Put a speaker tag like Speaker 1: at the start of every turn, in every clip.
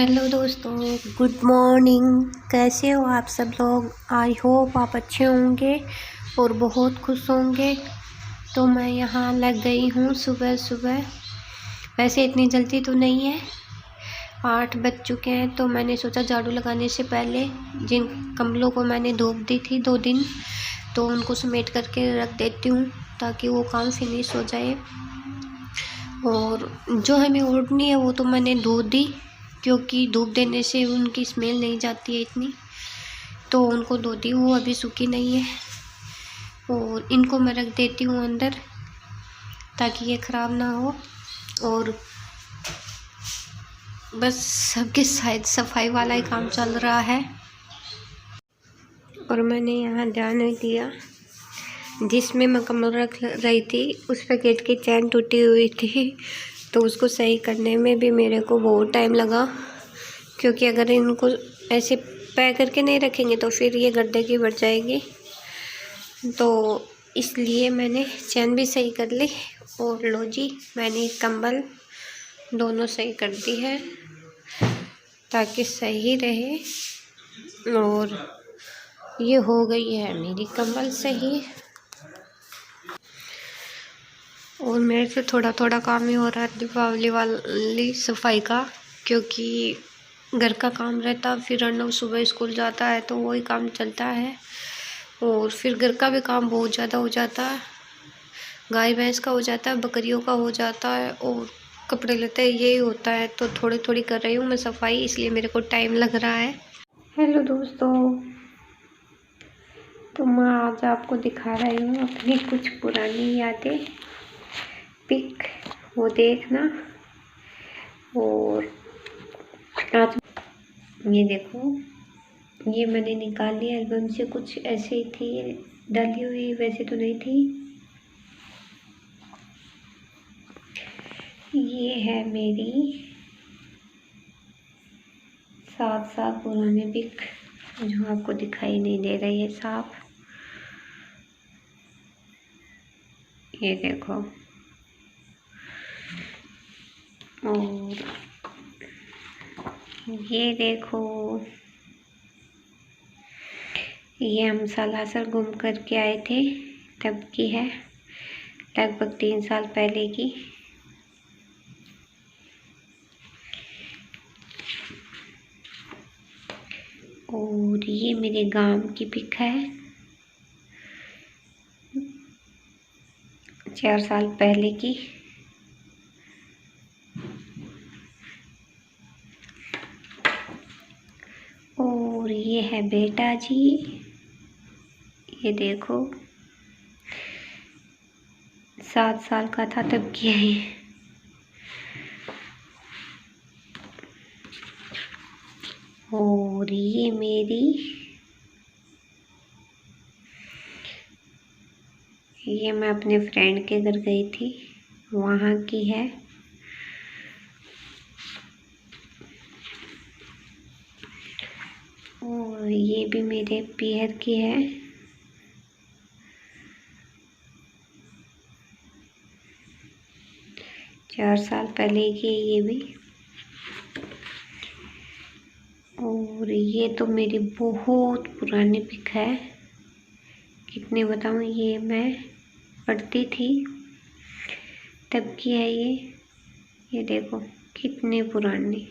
Speaker 1: Hello दोस्तों, good morning. कैसे हो आप सब लोग? आई होप आप अच्छे होंगे और बहुत खुश होंगे। तो मैं यहाँ लग गई हूँ सुबह सुबह। वैसे इतनी जल्दी तो नहीं है, 8 बज चुके हैं। तो मैंने सोचा झाड़ू लगाने से पहले जिन कम्बलों को मैंने धोप दी थी 2 दिन, तो उनको समेट करके रख देती हूँ ताकि वो काम फिनिश हो जाए। और जो हमें ओढ़नी है वो तो मैंने धो दी, क्योंकि धूप देने से उनकी स्मेल नहीं जाती है इतनी, तो उनको धो दी। वो अभी सूखी नहीं है और इनको मैं रख देती हूँ अंदर ताकि ये ख़राब ना हो। और बस सबके साइड सफाई वाला ही काम चल रहा है। और मैंने यहाँ ध्यान दिया, जिसमें मैं कम्बल रख रही थी उस पैकेट की चैन टूटी हुई थी, तो उसको सही करने में भी मेरे को बहुत टाइम लगा। क्योंकि अगर इनको ऐसे पैक करके नहीं रखेंगे तो फिर ये गड्ढे की बढ़ जाएगी, तो इसलिए मैंने चैन भी सही कर ली। और लो जी, मैंने कंबल दोनों सही कर दी है ताकि सही रहे। और ये हो गई है मेरी कंबल सही। और मेरे से थोड़ा थोड़ा काम ही हो रहा है दीपावली वाली सफाई का, क्योंकि घर का काम रहता, फिर अर्नव सुबह स्कूल जाता है तो वही काम चलता है। और फिर घर का भी काम बहुत ज़्यादा हो जाता है, गाय भैंस का हो जाता है, बकरियों का हो जाता है, और कपड़े लते यही होता है। तो थोड़ी थोड़ी कर रही हूँ मैं सफाई, इसलिए मेरे को टाइम लग रहा है। हेलो दोस्तों, तो मैं आज आपको दिखा रही हूँ अपनी कुछ पुरानी यादें, पिक, वो देखना। और आज ये देखो, ये मैंने निकाली एल्बम से, कुछ ऐसे ही थी डाली हुई, वैसे तो नहीं थी। ये है मेरी 7 साल पुरानी पिक, जो आपको दिखाई नहीं दे रही है साफ। ये देखो, और ये देखो, ये हम सालासर घूम करके आए थे तब की है, लगभग 3 साल पहले की। और ये मेरे गांव की पिक है 4 साल पहले की। और ये है बेटा जी, ये देखो 7 साल का था तब की है। और ये मैं अपने फ्रेंड के घर गई थी, वहाँ की है। और ये भी मेरे पियर की है। चार साल पहले की है ये भी। और ये तो मेरी बहुत पुरानी पिक है, कितने बताऊँ, ये मैं पढ़ती थी तब की है ये देखो कितनी पुरानी।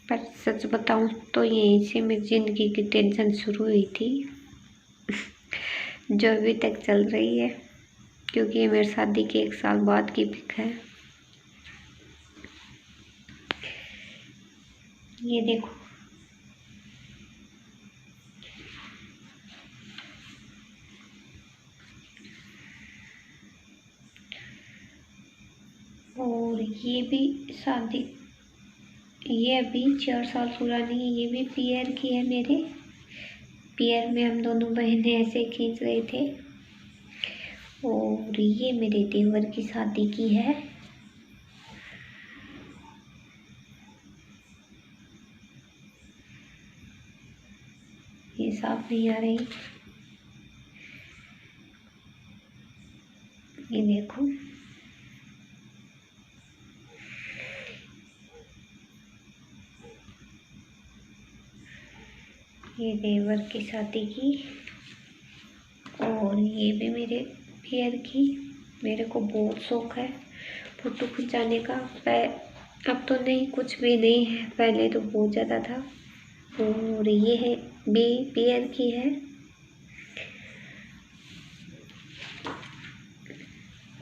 Speaker 1: पर सच बताऊँ तो यहीं से मेरी ज़िंदगी की टेंशन शुरू हुई थी जो अभी तक चल रही है, क्योंकि ये मेरी शादी के 1 साल बाद की पिक है। ये देखो, और ये भी शादी, ये अभी 4 साल पुरानी है, ये भी पियर की है मेरे। पियर में हम दोनों बहनें ऐसे खींच रहे थे। और ये मेरे देवर की शादी की है। ये साफ नहीं आ रही, ये देखो। ये देवर की शादी की, और ये भी मेरे पेयर की। मेरे को बहुत शौक है फोटो खिंचाने का। अब तो नहीं, कुछ भी नहीं है, पहले तो बहुत ज़्यादा था। और ये है बी पेयर की है,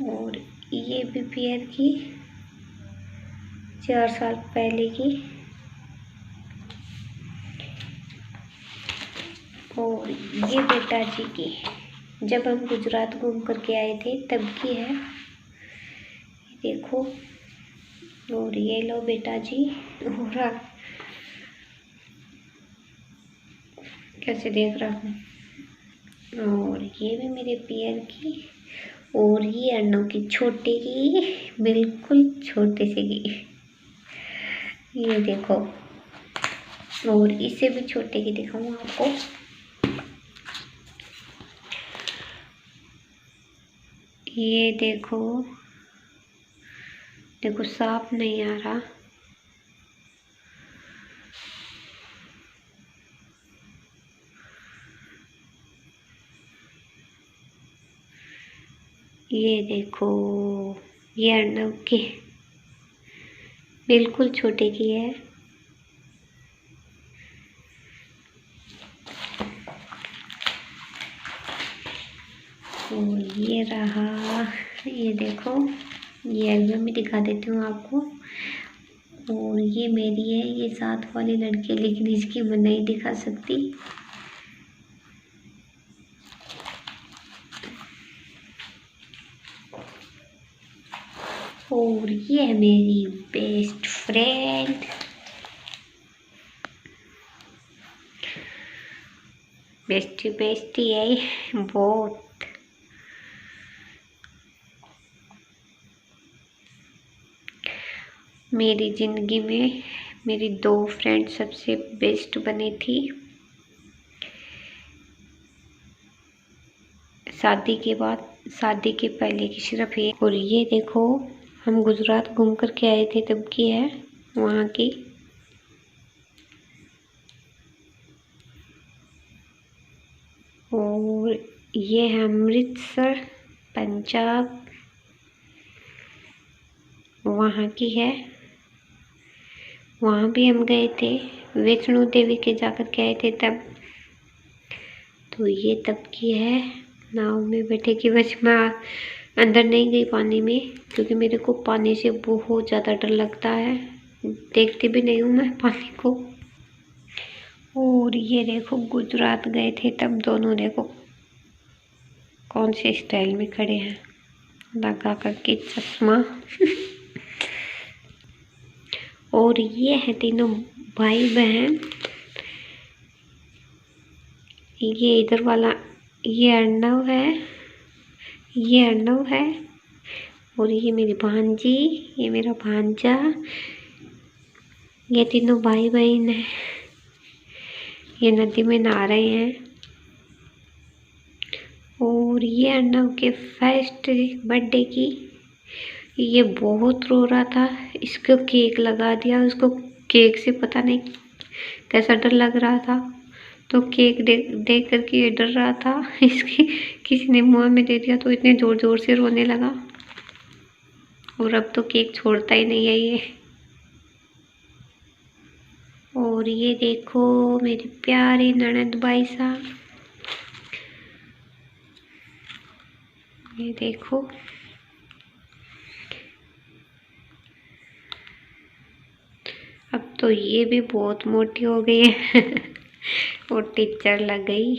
Speaker 1: और ये भी पेयर की 4 साल पहले की, और ये बेटा जी की जब हम गुजरात घूम कर के आए थे तब की है, देखो। और ये लो बेटा जी, और कैसे देख रहा हूँ। और ये भी मेरे पेयर की, और ये अर्नव की छोटे की, बिल्कुल छोटे से की, ये देखो। और इसे भी छोटे की दिखाऊँ आपको। ये देखो, देखो साफ नहीं आ रहा। ये देखो, ये अर्नव की बिल्कुल छोटे की है। और ये रहा, ये देखो, ये एल्बम भी दिखा देती हूँ आपको। और ये मेरी है, ये साथ वाली लड़की, लेकिन इसकी मैं नहीं दिखा सकती। और ये है मेरी बेस्ट फ्रेंड, बेस्टी बेस्टी है बहुत। मेरी ज़िंदगी में मेरी 2 फ्रेंड सबसे बेस्ट बनी थी। शादी के बाद, शादी के पहले की सिर्फ एक। और ये देखो, हम गुजरात घूम कर के आए थे तब की है, वहाँ की। और ये है अमृतसर, पंजाब, वहाँ की है। वहाँ भी हम गए थे, वैष्णो देवी के जाकर के आए थे तब। तो ये तब की है, नाव में बैठे की। बस मैं अंदर नहीं गई पानी में, क्योंकि मेरे को पानी से बहुत ज़्यादा डर लगता है, देखती भी नहीं हूँ मैं पानी को। और ये देखो, गुजरात गए थे तब दोनों, देखो कौन से स्टाइल में खड़े हैं, लगा करके चश्मा। और ये है तीनों भाई बहन। ये इधर वाला, ये अर्नव है, ये अर्नव है, और ये मेरी भांजी, ये मेरा भांजा। ये तीनों भाई बहन हैं, ये नदी में नहा रहे हैं। और ये अर्नव के फर्स्ट बर्थडे की, ये बहुत रो रहा था, इसको केक लगा दिया। उसको केक से पता नहीं कैसा डर लग रहा था, तो केक देख करके ये डर रहा था। इसकी किसी ने मुँह में दे दिया तो इतने ज़ोर ज़ोर से रोने लगा। और अब तो केक छोड़ता ही नहीं है ये। और ये देखो मेरे प्यारे ननद भाई साहब, ये देखो। अब तो ये भी बहुत मोटी हो गई है। और टीचर लग गई।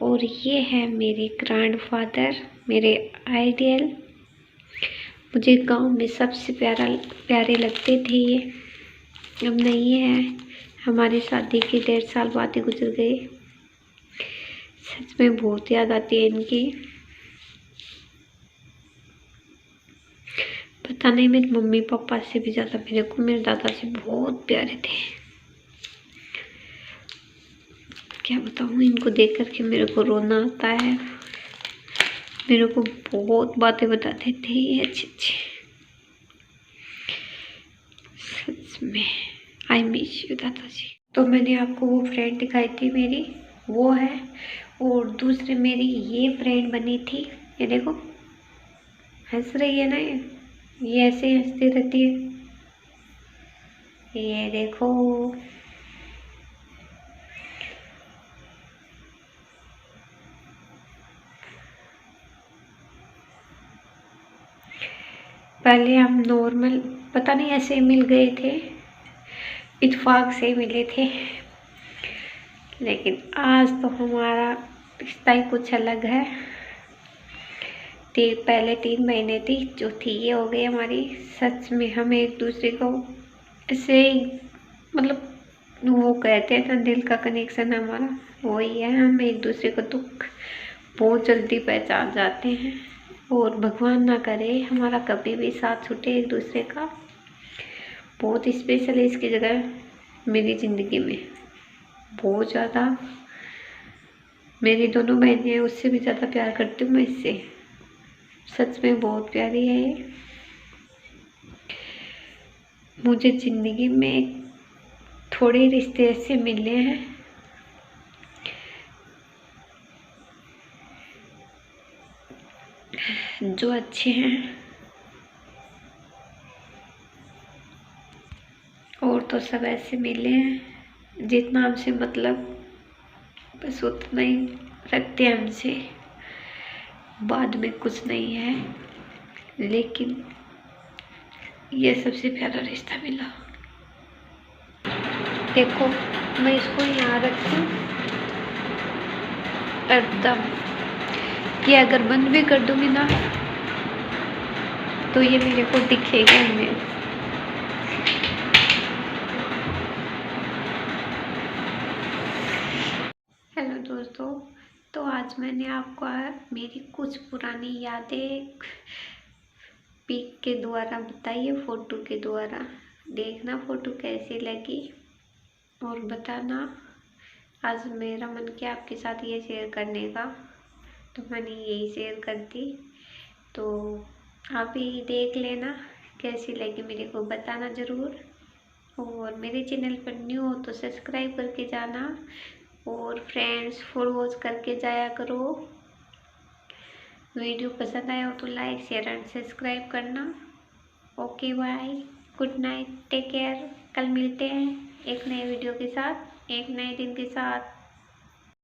Speaker 1: और ये है मेरे ग्रैंडफादर, मेरे आइडियल। मुझे गांव में सबसे प्यारे लगते थे ये, अब नहीं है। हमारी शादी के 1.5 साल बाद ही गुजर गए। सच में बहुत याद आती है इनकी। पता नहीं, मेरे मम्मी पापा से भी ज़्यादा मेरे को मेरे दादा से बहुत प्यारे थे। क्या बताऊँ, इनको देख करके मेरे को रोना आता है। मेरे को बहुत बातें बताते थे ये अच्छे अच्छे। सच में आई मिस यू दादा जी। तो मैंने आपको वो फ्रेंड दिखाई थी मेरी, वो है। और दूसरी मेरी ये फ्रेंड बनी थी, ये देखो हंस रही है ना, ये ऐसे ही हंसती रहती है, ये देखो। पहले हम नॉर्मल पता नहीं ऐसे मिल गए थे, इत्तेफाक से मिले थे, लेकिन आज तो हमारा रिश्ता ही कुछ अलग है। पहले 3 महीने थी जो थी, ये हो गई हमारी। सच में हम एक दूसरे को ऐसे मतलब वो कहते हैं ना, दिल का कनेक्शन हमारा वही है। हम एक दूसरे को दुख बहुत जल्दी पहचान जाते हैं, और भगवान ना करे हमारा कभी भी साथ छूटे एक दूसरे का। बहुत स्पेशल है इसकी जगह मेरी ज़िंदगी में, बहुत ज़्यादा। मेरी दोनों बहनें हैं, उससे भी ज़्यादा प्यार करती हूँ मैं इससे, सच में बहुत प्यारी है ये। मुझे ज़िंदगी में थोड़े रिश्ते ऐसे मिले हैं जो अच्छे हैं, और तो सब ऐसे मिले हैं जितना हमसे मतलब बस उतना ही रखते हैं हमसे, बाद में कुछ नहीं है। लेकिन ये सबसे प्यारा रिश्ता मिला। देखो मैं इसको यहाँ रखती हूँ एकदम, ये अगर बंद भी कर दूंगी ना तो ये मेरे को दिखेगा ही नहीं। हेलो दोस्तों, तो आज मैंने आपको मेरी कुछ पुरानी यादें पिक के द्वारा बताई है, फ़ोटो के द्वारा। देखना फ़ोटो कैसी लगी और बताना। आज मेरा मन किया आपके साथ ये शेयर करने का, तो मैंने यही शेयर कर दी। तो आप ही देख लेना कैसी लगी, मेरे को बताना ज़रूर। और मेरे चैनल पर न्यू हो तो सब्सक्राइब करके जाना, और फ्रेंड्स फॉलोज करके जाया करो। वीडियो पसंद आया हो तो लाइक शेयर एंड सब्सक्राइब करना। Okay bye, good night, take care. कल मिलते हैं एक नए वीडियो के साथ, एक नए दिन के साथ।